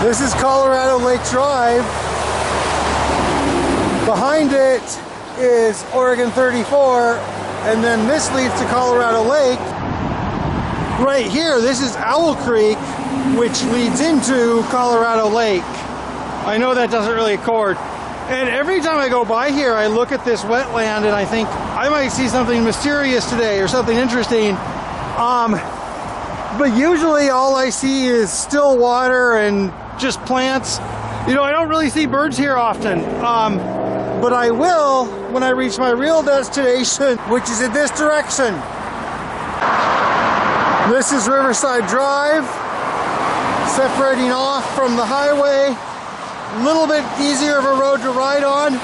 This is Colorado Lake Drive. Behind it is Oregon 34, and then this leads to Colorado Lake. Right here, this is Owl Creek, which leads into Colorado Lake. I know that doesn't really accord. And every time I go by here, I look at this wetland and I think I might see something mysterious today or something interesting. But usually all I see is still water and just plants. You know, I don't really see birds here often. But I will when I reach my real destination, which is in this direction. This is Riverside Drive, separating off from the highway. A little bit easier of a road to ride on.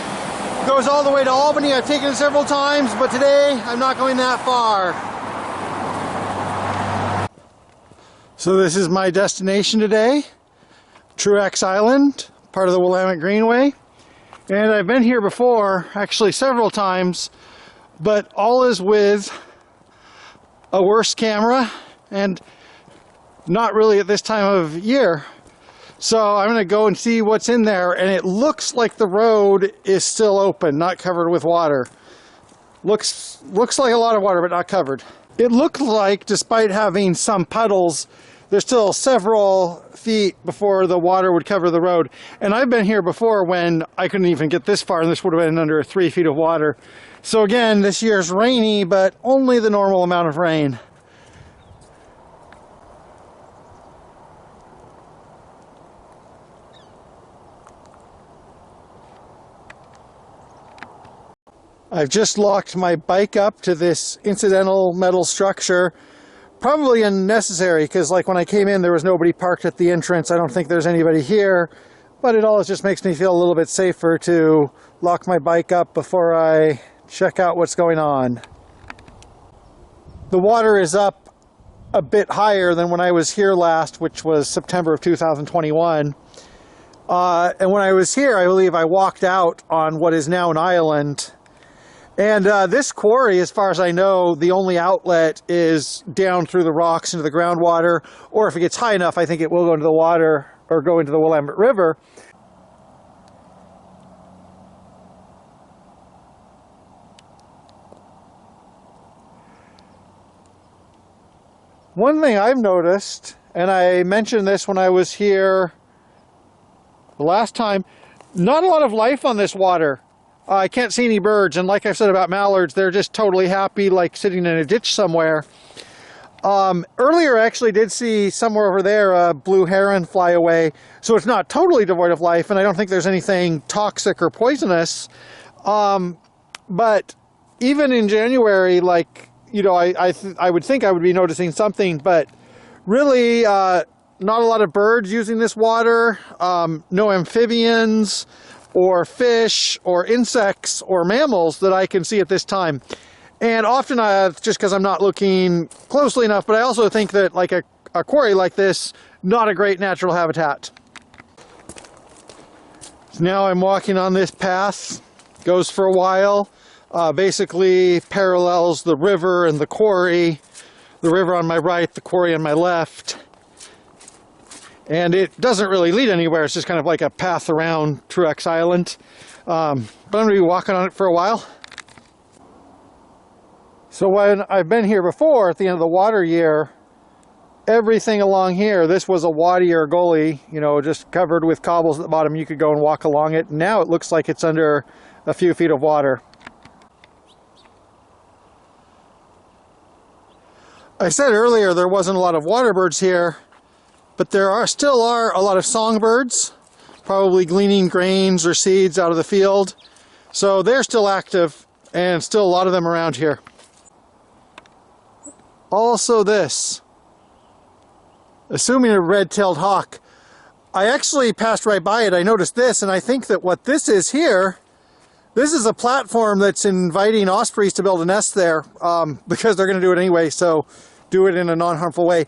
Goes all the way to Albany. I've taken it several times, but today I'm not going that far. So this is my destination today, Truax Island, part of the Willamette Greenway. And I've been here before, actually several times, but all is with a worse camera and not really at this time of year. So I'm going to go and see what's in there, and it looks like the road is still open, not covered with water. Looks like a lot of water, but not covered. It looked like, despite having some puddles, there's still several feet before the water would cover the road. And I've been here before when I couldn't even get this far, and this would have been under 3 feet of water. So again, this year's rainy, but only the normal amount of rain. I've just locked my bike up to this incidental metal structure. Probably unnecessary, because like when I came in there was nobody parked at the entrance. I don't think there's anybody here, but it always just makes me feel a little bit safer to lock my bike up before I check out what's going on. The water is up a bit higher than when I was here last, which was September of 2021. And when I was here, I believe I walked out on what is now an island. And this quarry, as far as I know, the only outlet is down through the rocks into the groundwater, or if it gets high enough, I think it will go into the water or go into the Willamette River. One thing I've noticed, and I mentioned this when I was here the last time, not a lot of life on this water. I can't see any birds, and like I said about mallards, they're just totally happy, like sitting in a ditch somewhere. Earlier I actually did see somewhere over there a blue heron fly away, so it's not totally devoid of life, and I don't think there's anything toxic or poisonous. But even in January, like, you know, I would think I would be noticing something, but really not a lot of birds using this water, no amphibians, or fish, or insects, or mammals that I can see at this time. And often just because I'm not looking closely enough, but I also think that like a quarry like this, not a great natural habitat. So now I'm walking on this path, goes for a while, basically parallels the river and the quarry. The river on my right, the quarry on my left. And it doesn't really lead anywhere. It's just kind of like a path around Truax Island. But I'm going to be walking on it for a while. So when I've been here before, at the end of the water year, everything along here, this was a wadi or gully, you know, just covered with cobbles at the bottom. You could go and walk along it. Now it looks like it's under a few feet of water. I said earlier there wasn't a lot of water birds here. But there still are a lot of songbirds, probably gleaning grains or seeds out of the field. So they're still active, and still a lot of them around here. Also this, assuming a red-tailed hawk. I actually passed right by it. I noticed this, and I think that what this is here, this is a platform that's inviting ospreys to build a nest there, because they're going to do it anyway, so do it in a non-harmful way.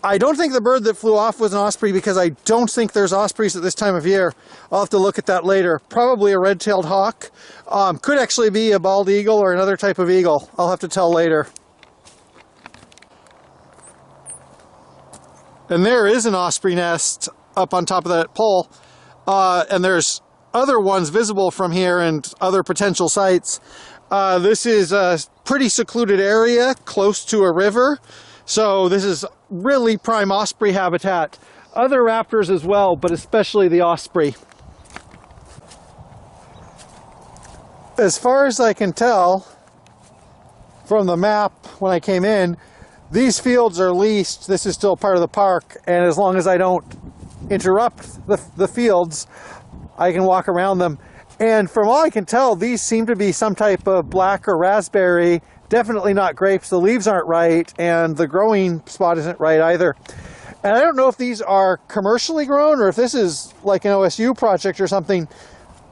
I don't think the bird that flew off was an osprey, because I don't think there's ospreys at this time of year. I'll have to look at that later. Probably a red-tailed hawk. Could actually be a bald eagle or another type of eagle. I'll have to tell later. And there is an osprey nest up on top of that pole. And there's other ones visible from here and other potential sites. This is a pretty secluded area close to a river. So this is really prime osprey habitat. Other raptors as well, but especially the osprey. As far as I can tell from the map when I came in, these fields are leased. This is still part of the park, and as long as I don't interrupt the fields, I can walk around them. And from all I can tell, these seem to be some type of black or raspberry, definitely not grapes. The leaves aren't right, and the growing spot isn't right either. And I don't know if these are commercially grown or if this is like an OSU project or something.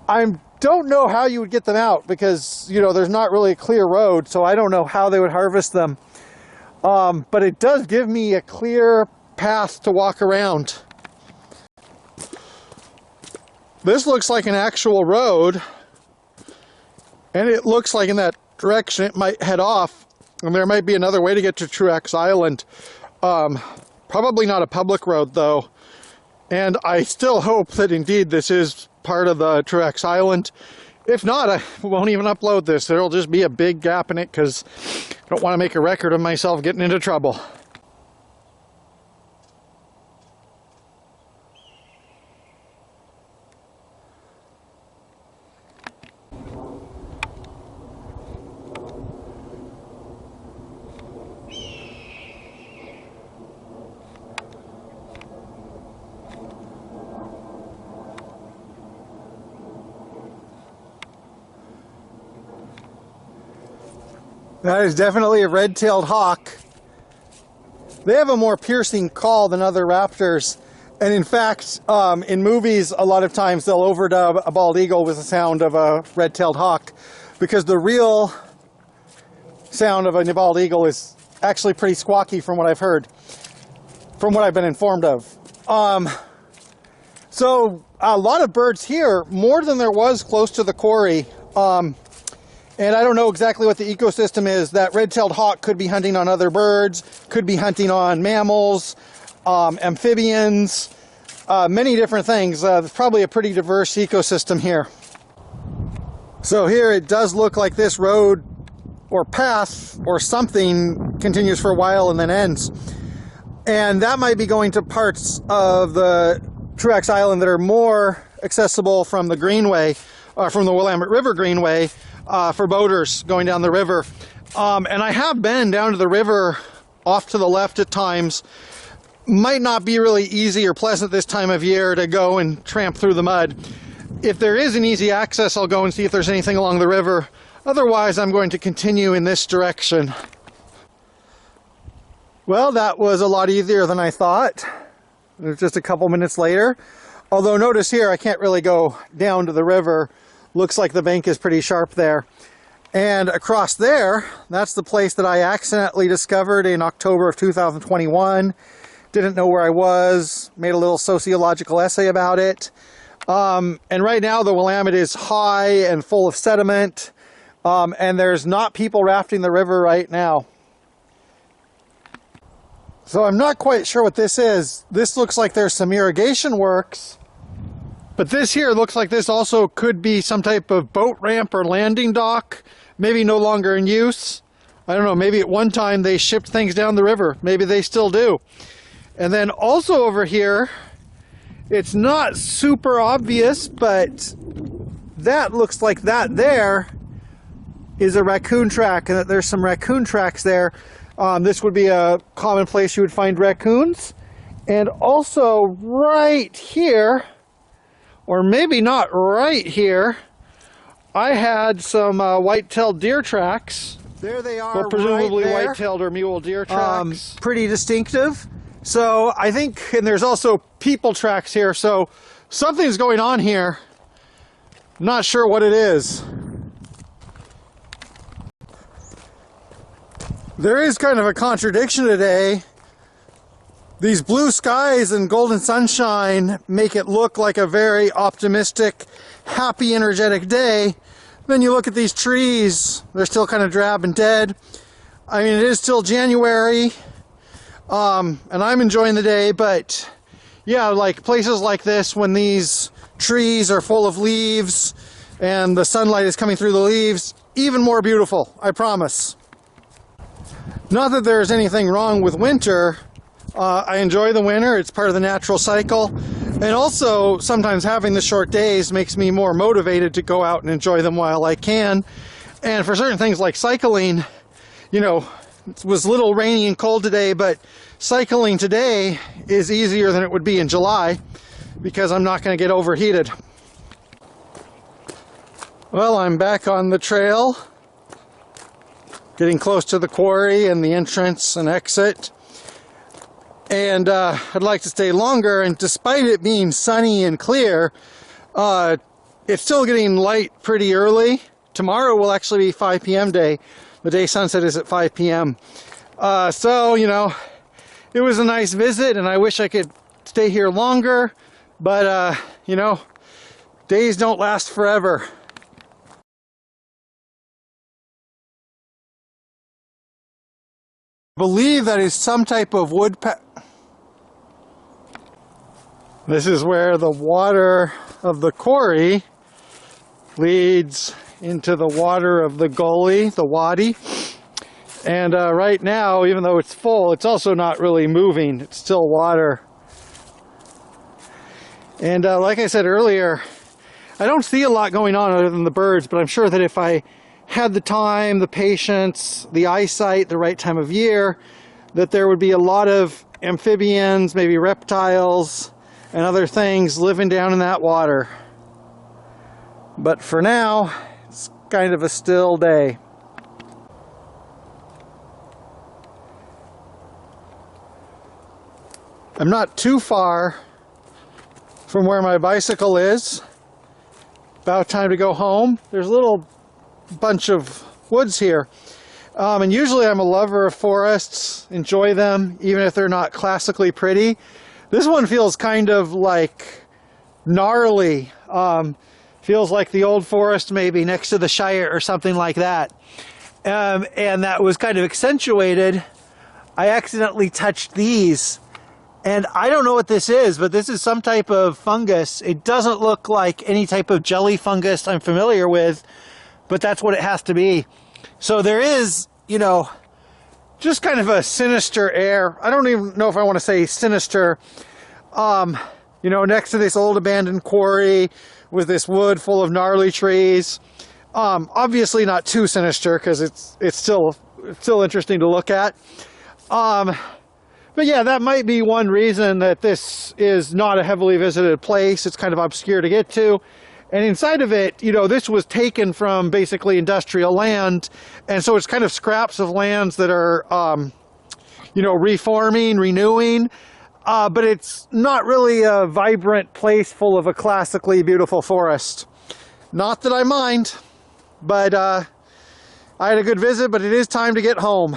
I don't know how you would get them out because, you know, there's not really a clear road, so I don't know how they would harvest them. But it does give me a clear path to walk around. This looks like an actual road, and it looks like in that direction it might head off, and there might be another way to get to Truax Island. Probably not a public road though, and I still hope that indeed this is part of the Truax Island. If not, I won't even upload this. There'll just be a big gap in it because I don't want to make a record of myself getting into trouble. That is definitely a red-tailed hawk. They have a more piercing call than other raptors. And in fact, in movies, a lot of times they'll overdub a bald eagle with the sound of a red-tailed hawk, because the real sound of a bald eagle is actually pretty squawky from what I've heard, from what I've been informed of. So a lot of birds here, more than there was close to the quarry. And I don't know exactly what the ecosystem is. That red-tailed hawk could be hunting on other birds, could be hunting on mammals, amphibians, many different things. There's probably a pretty diverse ecosystem here. So here it does look like this road or path or something continues for a while and then ends. And that might be going to parts of the Truax Island that are more accessible from the Greenway, from the Willamette River Greenway, for boaters going down the river. And I have been down to the river off to the left at times. Might not be really easy or pleasant this time of year to go and tramp through the mud. If there is an easy access, I'll go and see if there's anything along the river. Otherwise, I'm going to continue in this direction. Well, that was a lot easier than I thought. It was just a couple minutes later. Although notice here, I can't really go down to the river. Looks like the bank is pretty sharp there. And across there, that's the place that I accidentally discovered in October of 2021. Didn't know where I was, made a little sociological essay about it. And right now the Willamette is high and full of sediment, and there's not people rafting the river right now. So I'm not quite sure what this is. This looks like there's some irrigation works. But this here looks like this also could be some type of boat ramp or landing dock, maybe no longer in use. I don't know, maybe at one time they shipped things down the river. Maybe they still do. And then also over here, it's not super obvious, but that looks like that there is a raccoon track, and that there's some raccoon tracks there. This would be a common place you would find raccoons. And also right here, or maybe not right here, I had some white-tailed deer tracks. There they are, well, presumably right white-tailed or mule deer tracks. Pretty distinctive. So I think, and there's also people tracks here, so something's going on here. Not sure what it is. There is kind of a contradiction today. These blue skies and golden sunshine make it look like a very optimistic, happy, energetic day. Then you look at these trees, they're still kind of drab and dead. I mean, it is still January, and I'm enjoying the day, but yeah, like places like this, when these trees are full of leaves and the sunlight is coming through the leaves, even more beautiful, I promise. Not that there's anything wrong with winter. I enjoy the winter. It's part of the natural cycle. And also, sometimes having the short days makes me more motivated to go out and enjoy them while I can. And for certain things like cycling, you know, it was a little rainy and cold today, but cycling today is easier than it would be in July because I'm not going to get overheated. Well, I'm back on the trail, getting close to the quarry and the entrance and exit. And I'd like to stay longer, and despite it being sunny and clear, it's still getting light pretty early. Tomorrow will actually be 5 p.m. day. The day sunset is at 5 p.m. So, you know, it was a nice visit, and I wish I could stay here longer, but, you know, days don't last forever. I believe that is some type of wood. This is where the water of the quarry leads into the water of the gully, the wadi. And right now, even though it's full, it's also not really moving. It's still water. And like I said earlier, I don't see a lot going on other than the birds, but I'm sure that if I had the time, the patience, the eyesight, the right time of year, that there would be a lot of amphibians, maybe reptiles, and other things living down in that water. But for now, it's kind of a still day. I'm not too far from where my bicycle is. About time to go home. There's a little bunch of woods here. And usually I'm a lover of forests, enjoy them, even if they're not classically pretty. This one feels kind of like gnarly. Feels like the old forest maybe next to the Shire or something like that. And that was kind of accentuated. I accidentally touched these. And I don't know what this is, but this is some type of fungus. It doesn't look like any type of jelly fungus I'm familiar with, but that's what it has to be. So there is, you know, just kind of a sinister air. I don't even know if I want to say sinister. You know, next to this old abandoned quarry with this wood full of gnarly trees. Obviously not too sinister because it's still interesting to look at. But yeah, that might be one reason that this is not a heavily visited place. It's kind of obscure to get to. And inside of it, you know, this was taken from basically industrial land. And so it's kind of scraps of lands that are, you know, reforming, renewing. But it's not really a vibrant place full of a classically beautiful forest. Not that I mind, but I had a good visit, but it is time to get home.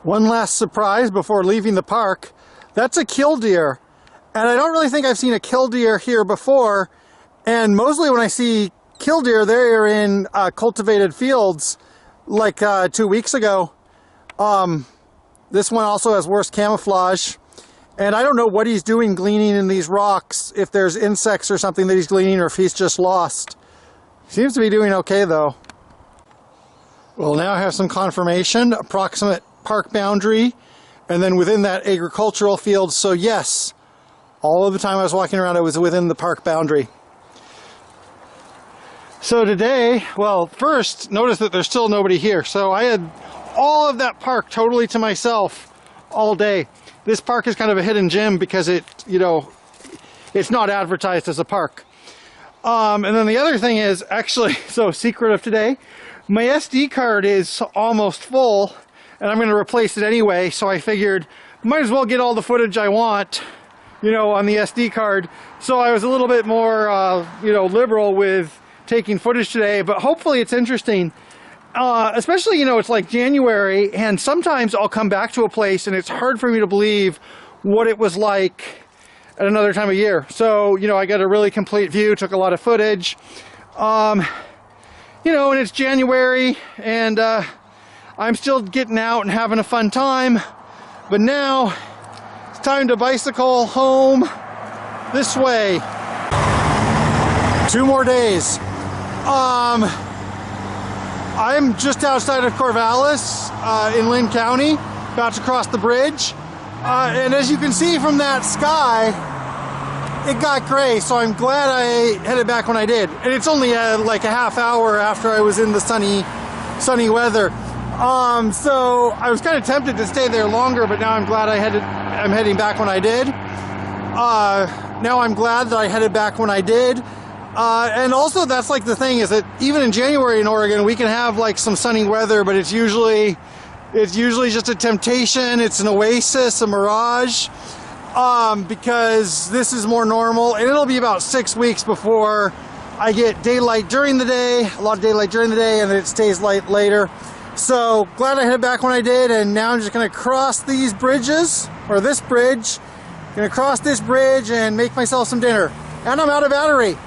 One last surprise before leaving the park. That's a killdeer. And I don't really think I've seen a killdeer here before. And mostly when I see killdeer, they're in cultivated fields like 2 weeks ago. This one also has worse camouflage. And I don't know what he's doing gleaning in these rocks, if there's insects or something that he's gleaning or if he's just lost. Seems to be doing okay though. We'll now have some confirmation, approximate park boundary, and then within that agricultural field. So yes, all of the time I was walking around, I was within the park boundary. So today, well, first, notice that there's still nobody here. So I had all of that park totally to myself all day. This park is kind of a hidden gem because it, you know, it's not advertised as a park. And then the other thing is actually, so secret of today, my SD card is almost full and I'm going to replace it anyway. So I figured might as well get all the footage I want, you know, on the SD card. So I was a little bit more, you know, liberal with taking footage today, but hopefully it's interesting. Especially, you know, it's like January, and sometimes I'll come back to a place and it's hard for me to believe what it was like at another time of year. So, you know, I got a really complete view, took a lot of footage. You know, and it's January, and I'm still getting out and having a fun time. But now, time to bicycle home this way. 2 more days. I'm just outside of Corvallis in Lynn County, about to cross the bridge. And as you can see from that sky, it got gray, so I'm glad I headed back when I did. And it's only like a half hour after I was in the sunny weather. So I was kind of tempted to stay there longer, but now I'm glad I'm heading back when I did. Now I'm glad that I headed back when I did. And also that's like the thing is that even in January in Oregon, we can have like some sunny weather, but it's usually just a temptation. It's an oasis, a mirage. Because this is more normal, and it'll be about 6 weeks before I get daylight during the day, a lot of daylight during the day, and then it stays light later. So glad I headed back when I did, and now I'm just gonna cross these bridges, or this bridge. Gonna cross this bridge and make myself some dinner. And I'm out of battery.